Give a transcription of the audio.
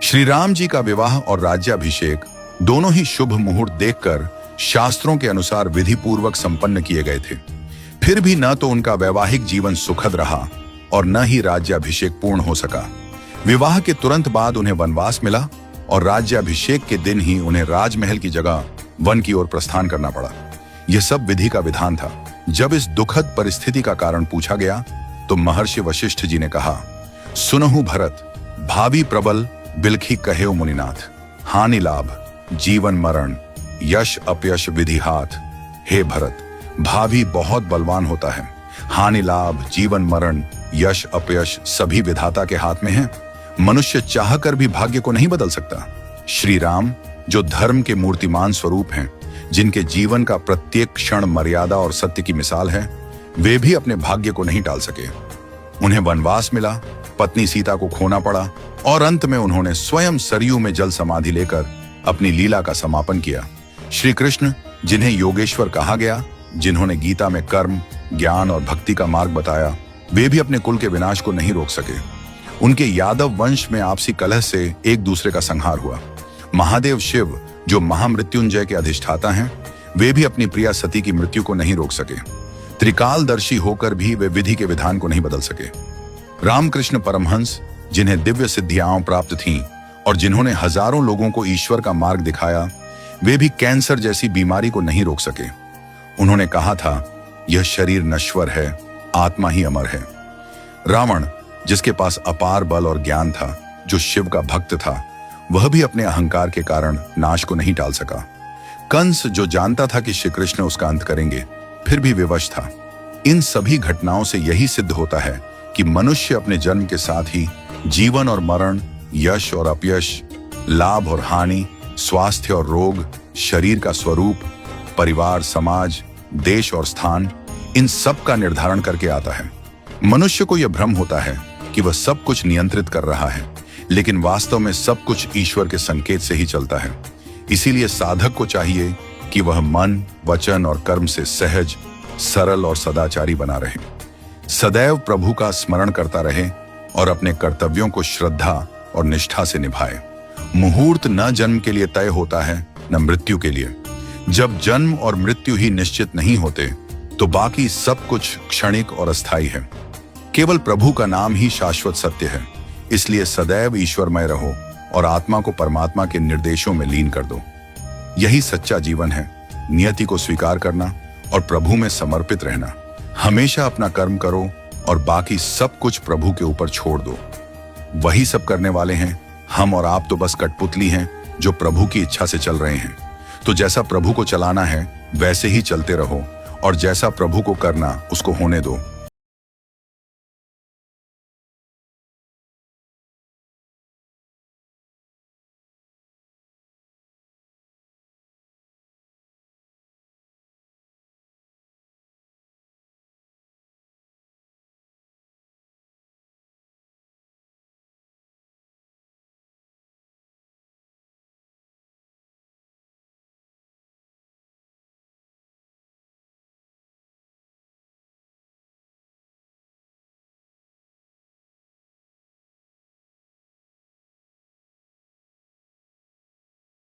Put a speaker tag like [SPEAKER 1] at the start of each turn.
[SPEAKER 1] श्री राम जी का विवाह और राज्याभिषेक दोनों ही शुभ मुहूर्त देखकर शास्त्रों के अनुसार विधि पूर्वक संपन्न किए गए थे। फिर भी न तो उनका वैवाहिक जीवन सुखद रहा और न ही राज्याभिषेक पूर्ण हो सका। विवाह के तुरंत बाद उन्हें वनवास मिला और राज्याभिषेक के दिन ही उन्हें राजमहल की जगह वन की ओर प्रस्थान करना पड़ा। यह सब विधि का विधान था। जब इस दुखद परिस्थिति का कारण पूछा गया तो महर्षि वशिष्ठ जी ने कहा, सुनहु भरत, भावी प्रबल बिलखी कहे मुनिनाथ, हानि लाभ जीवन मरण यश अपयश विधि हाथ। हे भरत, भावी बहुत बलवान होता है, हानि लाभ जीवन मरण यश अपयश सभी विधाता के हाथ में है। मनुष्य चाहकर भी भाग्य को नहीं बदल सकता। श्री राम जो धर्म के मूर्तिमान स्वरूप हैं, जिनके जीवन का प्रत्येक क्षण मर्यादा और सत्य की मिसाल है, वे भी अपने भाग्य को नहीं टाल सके। उन्हें वनवास मिला, पत्नी सीता को खोना पड़ा और अंत में उन्होंने स्वयं सरयू में जल समाधि लेकर अपनी लीला का समापन किया। श्री कृष्ण, जिन्हें योगेश्वर कहा गया, जिन्होंने गीता में कर्म, ज्ञान और भक्ति का मार्ग बताया, वे भी अपने कुल के विनाश को नहीं रोक सके। उनके यादव वंश में आपसी कलह से एक दूसरे का संहार हुआ। महादेव शिव, जो महामृत्युंजय के अधिष्ठाता हैं, वे भी अपनी प्रिया सती की मृत्यु को नहीं रोक सके। त्रिकालदर्शी होकर भी वे विधि के विधान को नहीं बदल सके। रामकृष्ण परमहंस, जिन्हें दिव्य सिद्धियां प्राप्त थीं और जिन्होंने हजारों लोगों को ईश्वर का मार्ग दिखाया, वे भी कैंसर जैसी बीमारी को नहीं रोक सके। उन्होंने कहा था, यह शरीर नश्वर है, आत्मा ही अमर है। रावण, जिसके पास अपार बल और ज्ञान था, जो शिव का भक्त था, वह भी अपने अहंकार के कारण नाश को नहीं टाल सका। कंस, जो जानता था कि श्री कृष्ण उसका अंत करेंगे, फिर भी विवश था। इन सभी घटनाओं से यही सिद्ध होता है कि मनुष्य अपने जन्म के साथ ही जीवन और मरण, यश और अपयश, लाभ और हानि, स्वास्थ्य और रोग, शरीर का स्वरूप, परिवार, समाज, देश और स्थान, इन सब का निर्धारण करके आता है। मनुष्य को यह भ्रम होता है कि वह सब कुछ नियंत्रित कर रहा है, लेकिन वास्तव में सब कुछ ईश्वर के संकेत से ही चलता है। इसीलिए साधक को चाहिए कि वह मन, वचन और कर्म से सहज, सरल और सदाचारी बना रहे, सदैव प्रभु का स्मरण करता रहे और अपने कर्तव्यों को श्रद्धा और निष्ठा से निभाए। मुहूर्त न जन्म के लिए तय होता है, न मृत्यु के लिए। जब जन्म और मृत्यु ही निश्चित नहीं होते, तो बाकी सब कुछ क्षणिक और अस्थायी है। केवल प्रभु का नाम ही शाश्वत सत्य है। इसलिए सदैव ईश्वरमय रहो और आत्मा को परमात्मा के निर्देशों में लीन कर दो। यही सच्चा जीवन है। नियति को स्वीकार करना और प्रभु में समर्पित रहना। हमेशा अपना कर्म करो और बाकी सब कुछ प्रभु के ऊपर छोड़ दो। वही सब करने वाले हैं। हम और आप तो बस कठपुतली हैं जो प्रभु की इच्छा से चल रहे हैं। तो जैसा प्रभु को चलाना है वैसे ही चलते रहो और जैसा प्रभु को करना उसको होने दो।